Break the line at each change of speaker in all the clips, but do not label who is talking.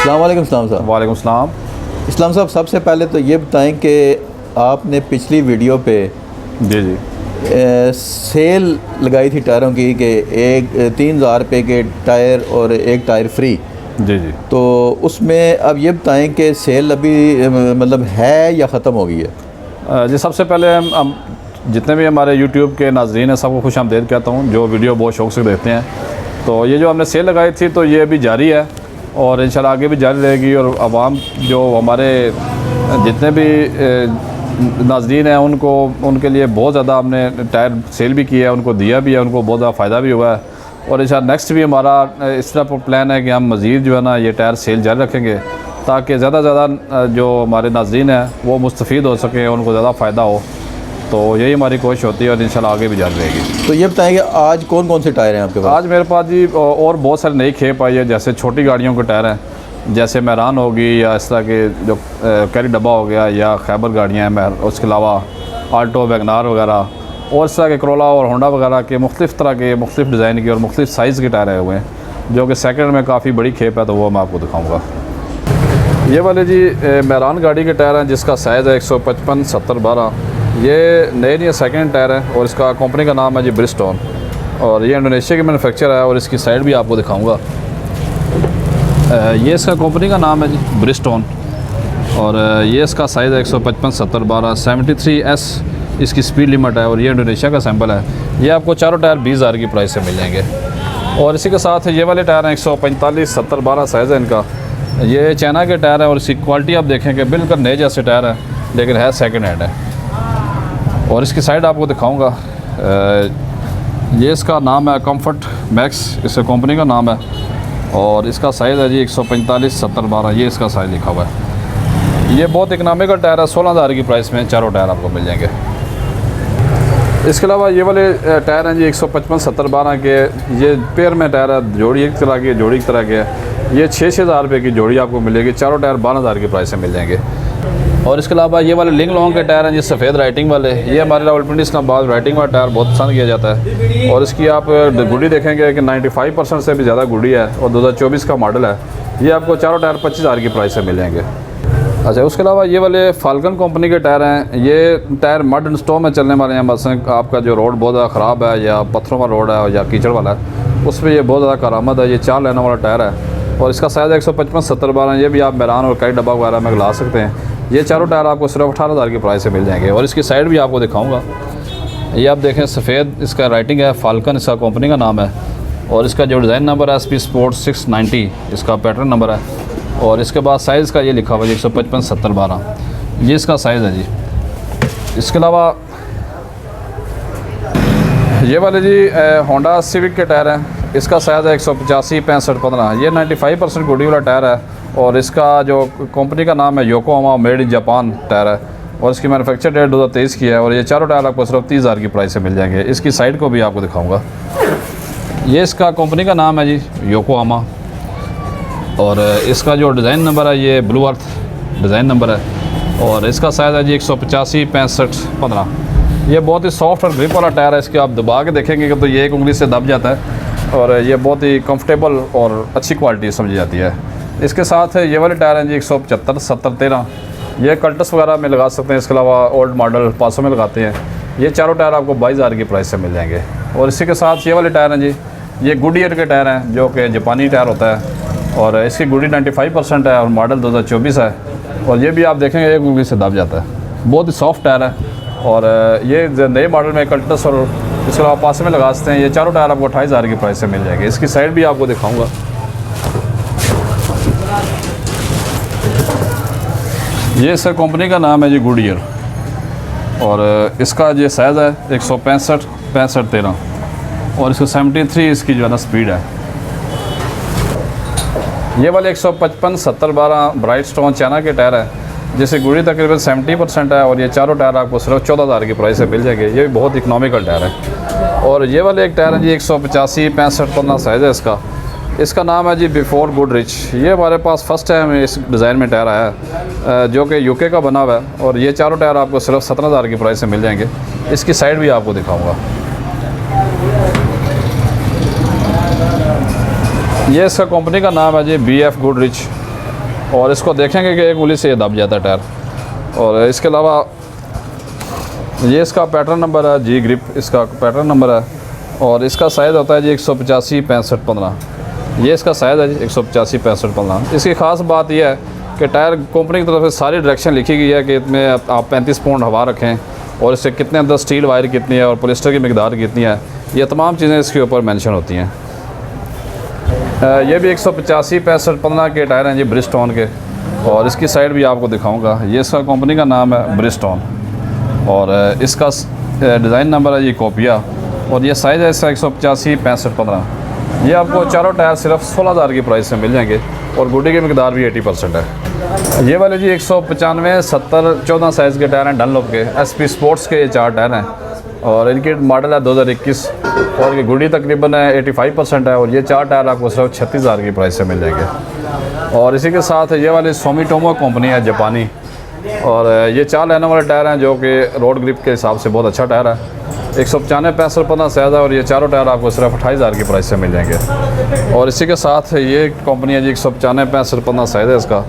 अस्सलाम वालेकुम इस्लाम साहब।
वालेकुम सलाम।
इस्लाम साहब, सबसे पहले तो ये बताएं कि आपने पिछली वीडियो पे
जी जी
सेल लगाई थी टायरों की कि एक 3,000 रुपये के टायर और एक टायर फ्री।
जी जी
तो उसमें अब ये बताएं कि सेल अभी मतलब है या ख़त्म हो गई है?
जी, सबसे पहले हम जितने भी हमारे यूट्यूब के नाजरीन हैं सबको खुश आमदीद कहता हूँ, जो वीडियो बहुत शौक़ से देखते हैं। तो ये जो हमने सेल लगाई थी तो ये अभी जारी है और इंशाल्लाह आगे भी जारी रहेगी। और आवाम जो हमारे जितने भी नाजरीन हैं उनके लिए बहुत ज़्यादा हमने टायर सेल भी किया है, उनको दिया भी है, उनको बहुत ज़्यादा फ़ायदा भी हुआ है। और इंशाल्लाह नेक्स्ट भी हमारा इस तरह प्लान है कि हम मज़ीद जो है ना ये टायर सेल जारी रखेंगे ताकि ज़्यादा से ज़्यादा जो हमारे नाजरीन हैं वो मुस्तफ़ीद हो सकें, उनको ज़्यादा फ़ायदा हो। तो यही हमारी कोशिश होती है और इंशाल्लाह आगे भी जारी रहेगी।
तो ये बताएं कि आज कौन कौन से टायर हैं आपके पास?
आज मेरे पास जी और बहुत सारी नई खेप आई है, जैसे छोटी गाड़ियों के टायर हैं, जैसे मैरान होगी या इस तरह के जो कैरी डब्बा हो गया या खैबर गाड़ियाँ हैं, उसके अलावा आल्टो वैगनार वगैरह और इस तरह के करोला और होंडा वगैरह के मुख्तलिफ़ तरह के मुख्तलिफ़ डिज़ाइन के और मुख्तलिफ़ साइज़ के टायर आए हुए हैं, जो कि सेकंड में काफ़ी बड़ी खेप है, तो वो मैं आपको दिखाऊँगा। ये वाले जी मैरान गाड़ी के टायर हैं जिसका साइज़ है 155 70 12। ये नए सेकंड टायर है और इसका कंपनी का नाम है जी ब्रिजस्टोन और ये इंडोनेशिया की मैन्युफैक्चर है। और इसकी साइड भी आपको दिखाऊंगा। ये इसका कंपनी का नाम है जी ब्रिजस्टोन और ये इसका साइज़ है 155 70 12 73S इसकी स्पीड लिमिट है और ये इंडोनेशिया का सैंपल है। ये आपको चारों टायर 20,000 की प्राइस से मिल जाएंगे। और इसी के साथ ये वाले टायर हैं 145 70 12 साइज़ है इनका। ये चाइना के टायर है और इसकी क्वालिटी आप देखें कि बिल्कुल नए जैसे टायर है, लेकिन है सेकेंड हैंड है। और इसकी साइड आपको दिखाऊंगा। ये इसका नाम है कंफर्ट मैक्स, इसका कंपनी का नाम है और इसका साइज़ है जी 145 70 12। ये इसका साइज़ लिखा हुआ है। ये बहुत इकनॉमिकल टायर है, 16,000 की प्राइस में चारों टायर आपको मिल जाएंगे। इसके अलावा ये वाले टायर हैं जी 155 70 12 के। ये पेयर में टायर है, जोड़ी एक तरह की जोड़ी एक तरह के है। ये 6,000 रुपये की जोड़ी आपको मिलेगी, चारों टायर 12,000 की प्राइस से मिल जाएंगे। और इसके अलावा ये वाले लिंग लॉन्ग के टायर हैं जी सफ़ेद राइटिंग वाले। ये हमारे रावलपिंडी इस्लामाबाद राइटिंग वाला टायर बहुत पसंद किया जाता है और इसकी आप गुड़ी देखेंगे कि 95% से भी ज़्यादा गुड़ी है और 2024 का मॉडल है। ये आपको चारों टायर 25,000 की प्राइस से मिल जाएंगे। अच्छा, उसके अलावा ये वाले फाल्कन कंपनी के टायर हैं। ये टायर मड एंड स्टोन में चलने वाले हैं। मसलन आपका जो रोड बहुत ज़्यादा ख़राब है या पत्थरों वाला रोड है या कीचड़ वाला है, उस पर ये बहुत ज़्यादा करामद है। ये 4 लाइनों वाला टायर है और इसका साइज़ 155 70 12। ये भी आप मैरान और कई डब्बा वगैरह में ला सकते हैं। ये चारों टायर आपको सिर्फ 18,000 की प्राइस से मिल जाएंगे। और इसकी साइड भी आपको दिखाऊंगा। ये आप देखें सफ़ेद इसका राइटिंग है, फाल्कन इसका कंपनी का नाम है और इसका जो डिज़ाइन नंबर है SP Sport 690 इसका पैटर्न नंबर है। और इसके बाद साइज़ का ये लिखा हुआ है 155 70 12। ये इसका साइज़ है जी। इसके अलावा ये वाले जी होंडा सिविक के टायर हैं। इसका साइज़ है 185 65 15। ये 95% गुडी वाला टायर है और इसका जो कंपनी का नाम है Yokohama made in Japan tyre है और इसकी मैन्युफैक्चर डेट 2023 की है। और ये चारों टायर आपको सिर्फ 30,000 की प्राइस से मिल जाएंगे। इसकी साइड को भी आपको दिखाऊंगा। ये इसका कंपनी का नाम है जी योकोहामा और इसका जो डिज़ाइन नंबर है ये ब्लू अर्थ डिज़ाइन नंबर है और इसका साइज़ है जी 185 65 15। ये बहुत ही सॉफ्ट और ग्रिप वाला टायर है। इसके आप दबा के देखेंगे कि तो ये एक उंगली से दब जाता है और ये बहुत ही कंफर्टेबल और अच्छी क्वालिटी समझी जाती है। इसके साथ ये वाले टायर हैं जी 175 70 13। ये कल्टस वगैरह में लगा सकते हैं। इसके अलावा ओल्ड मॉडल 500 में लगाते हैं। ये चारों टायर आपको 22,000 की प्राइस से मिल जाएंगे। और इसी के साथ ये वाले टायर हैं जी, ये गुडियर के टायर हैं जो कि जापानी टायर होता है और इसकी गुडी 95% है और मॉडल 2024 है। और ये भी आप देखेंगे एक उंगली से दब जाता है, बहुत ही सॉफ्ट टायर है। और ये नए मॉडल में कल्टस और इसके अलावा 500 में लगा सकते हैं। ये चारों टायर आपको 28,000 की प्राइस से मिल जाएंगे। इसकी साइड भी आपको दिखाऊँगा। ये इसका कंपनी का नाम है जी गुडियर और इसका ये साइज़ है 165 65 13 और इसको 73 इसकी जो है ना स्पीड है। ये वाले 155 70 12 ब्राइट स्टोन चाइना के टायर है जिससे गुड़ी तकरीबन 70% है और ये चारों टायर आपको सिर्फ 14,000 की प्राइस से मिल जाएंगे। ये भी बहुत इकनॉमिकल टायर है। और ये वाले एक टायर है जी 185 65 15 साइज़ है इसका। इसका नाम है जी बिफोर गुडरिच। ये हमारे पास फर्स्ट टाइम इस डिज़ाइन में टायर आया है जो कि यूके का बना हुआ है और ये चारों टायर आपको सिर्फ 17,000 की प्राइस से मिल जाएंगे। इसकी साइड भी आपको दिखाऊंगा। ये इसका कंपनी का नाम है जी BF गुडरिच और इसको देखेंगे कि एक उंगली से ये दब जाता है टायर। और इसके अलावा ये इसका पैटर्न नंबर है जी ग्रिप, इसका पैटर्न नंबर है। और इसका साइज़ होता है जी 185 65 15। ये इसका साइज़ है जी 185 65 15। इसकी ख़ास बात यह है कि टायर कंपनी की तरफ से सारी डायरेक्शन लिखी गई है कि इसमें आप 35 पाउंड हवा रखें और इससे कितने अंदर स्टील वायर कितनी है और पॉलिस्टर की मकदार कितनी है, ये तमाम चीज़ें इसके ऊपर मेंशन होती हैं। ये भी 185 65 15 के टायर हैं जी ब्रिजस्टोन के। और इसकी साइड भी आपको दिखाऊंगा। ये इसका कंपनी का नाम है ब्रिजस्टोन और इसका डिज़ाइन नंबर है जी कोपिया और ये साइज़ है इसका 185 65 15। ये आपको चारों टायर सिर्फ 16,000 की प्राइस में मिल जाएंगे और गुड्डी की मकदार भी 80% है। ये वाले जी 195 70 14 साइज़ के टायर हैं डनलॉप के, SP स्पोर्ट्स के ये 4 टायर हैं और इनकी मॉडल है 2021 और ये गुड्डी तकरीबन 85% है। और ये 4 टायर आपको सिर्फ 36,000 की प्राइस से मिल जाएंगे। और इसी के साथ ये वाली सोमिटोमो कंपनी है जापानी और ये 4 लाइनों वाले टायर हैं जो कि रोड ग्रिप के हिसाब से बहुत अच्छा टायर है। 195 65 15 साइज़ है और ये चारों टायर आपको सिर्फ 28,000 की प्राइस से मिल जाएंगे। और इसी के साथ ये कंपनी है जी 195 65 15 साइज़ है इसका।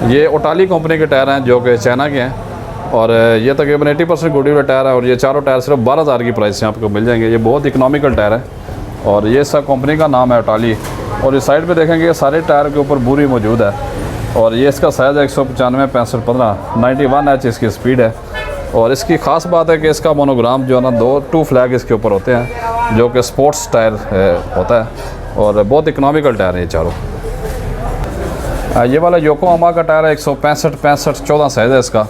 ये ओटाली कंपनी के टायर हैं जो कि चाइना के हैं और ये तकरीबन 80% गुडी वाले टायर है और ये चारों टायर सिर्फ 12,000 की प्राइस से आपको मिल जाएंगे। ये बहुत इकोनॉमिकल टायर है और ये इसका कंपनी का नाम है ओटाली। और इस साइड पे देखेंगे सारे टायर के ऊपर बुरी मौजूद है और ये इसका साइज़ है 195 65 15 91 H इसकी स्पीड है। और इसकी ख़ास बात है कि इसका मोनोग्राम जो है ना 2 फ्लैग इसके ऊपर होते हैं जो कि स्पोर्ट्स टायर होता है और बहुत इकोनॉमिकल टायर है ये चारों। ये वाला योकोहामा का टायर है 165 65 14 साइज़ है इसका।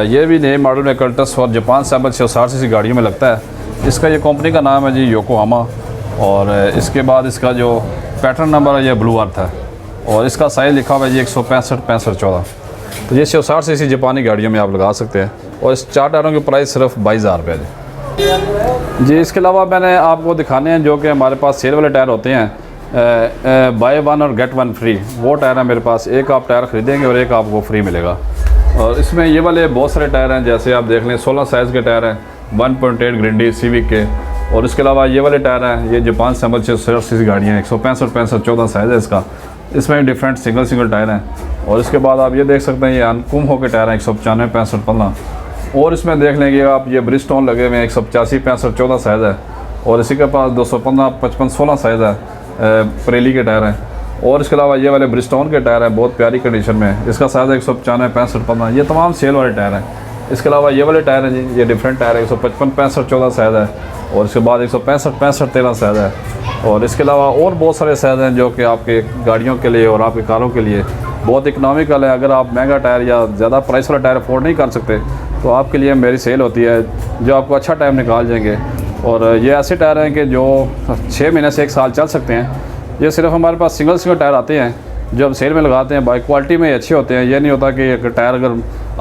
ये भी नए मॉडल में कल्टस और जापान सैम्पल 660 cc गाड़ियों में लगता है। इसका ये कंपनी का नाम है जी योकोहामा और इसके बाद इसका जो पैटर्न नंबर है ये ब्लू अर्थ है और इसका साइज़ लिखा हुआ है जी 165 65 14। तो ये 660 cc जापानी गाड़ियों में आप लगा सकते हैं और इस 4 टायरों की प्राइस सिर्फ 22,000 रुपये है जी। इसके अलावा मैंने आपको दिखाने हैं जो कि हमारे पास सेल वाले टायर होते हैं, बाय 1 और गेट 1 फ्री, वो टायर है मेरे पास। एक आप टायर ख़रीदेंगे और एक आपको फ्री मिलेगा। और इसमें ये वाले बहुत सारे टायर हैं, जैसे आप देख लें 16 साइज़ के टायर हैं 1.8 ग्रिंडी सीविक के। और इसके अलावा ये वाले टायर हैं, ये जापान सैम्पल 660 cc गाड़ियाँ हैं, 165 65 14 साइज़ है इसका। इसमें डिफरेंट सिंगल टायर हैं। और इसके बाद आप ये देख सकते हैं ये अनकुम्हो के टायर हैं 195 65 15। और इसमें देख लेंगे आप ये ब्रिजस्टोन लगे हुए हैं 185 65 14 साइज़ है। और इसी के पास 215 55 16 साइज़ है परेली के टायर हैं। और इसके अलावा ये वाले ब्रिजस्टोन के टायर हैं बहुत प्यारी कंडीशन में, इसका साइज़ है 195 65 15। ये तमाम सेल वाले टायर हैं। इसके अलावा ये वाले टायर हैं जी, ये डिफरेंट टायर है 155 65 14 साइज़ है। और इसके बाद 165 65 13 साइज़ है। और इसके अलावा और बहुत सारे साइज़ हैं जो कि आपके गाड़ियों के लिए और आपकी कारों के लिए बहुत इकनॉमिकल है। अगर आप महंगा टायर या ज़्यादा प्राइस वाला टायर अफोर्ड नहीं कर सकते तो आपके लिए मेरी सेल होती है जो आपको अच्छा टाइम निकाल जाएंगे। और ये ऐसे टायर हैं कि जो 6 महीने से 1 साल चल सकते हैं। ये सिर्फ हमारे पास सिंगल टायर आते हैं जो हम सेल में लगाते हैं, बाई क्वालिटी में अच्छे होते हैं। ये नहीं होता कि एक टायर अगर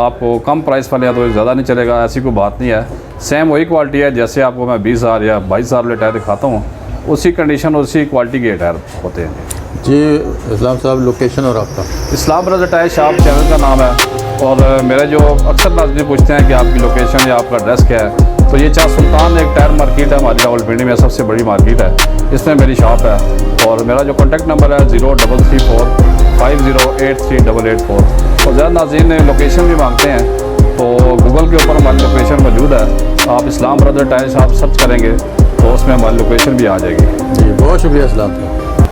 आपको कम प्राइस वाले हैं तो ज़्यादा नहीं चलेगा, ऐसी कोई बात नहीं है। सेम वही क्वालिटी है जैसे आपको मैं 20,000 या 22,000 वाले टायर दिखाता हूँ, उसी कंडीशन उसी क्वालिटी के टायर होते हैं
जी। इस्लाम साहब लोकेशन और आपका?
इस्लाम ब्रदर टायर शॉप चैनल का नाम है। और मेरे जो अक्सर नाज़रीन पूछते हैं कि आपकी लोकेशन या आपका एड्रेस क्या है, तो ये चार सुल्तान एक टायर मार्केट है हमारी रावलपिंडी में, सबसे बड़ी मार्केट है, इसमें मेरी शॉप है। और मेरा जो कॉन्टैक्ट नंबर है 0334 5083 और ज़्यादा नाज़रीन लोकेशन भी मांगते हैं तो गूगल के ऊपर हमारी लोकेशन मौजूद है। आप इस्लाम ब्रदर टायर शॉप सर्च करेंगे तो उसमें हमारी लोकेशन भी आ जाएगी।
जी बहुत शुक्रिया इस्लाम।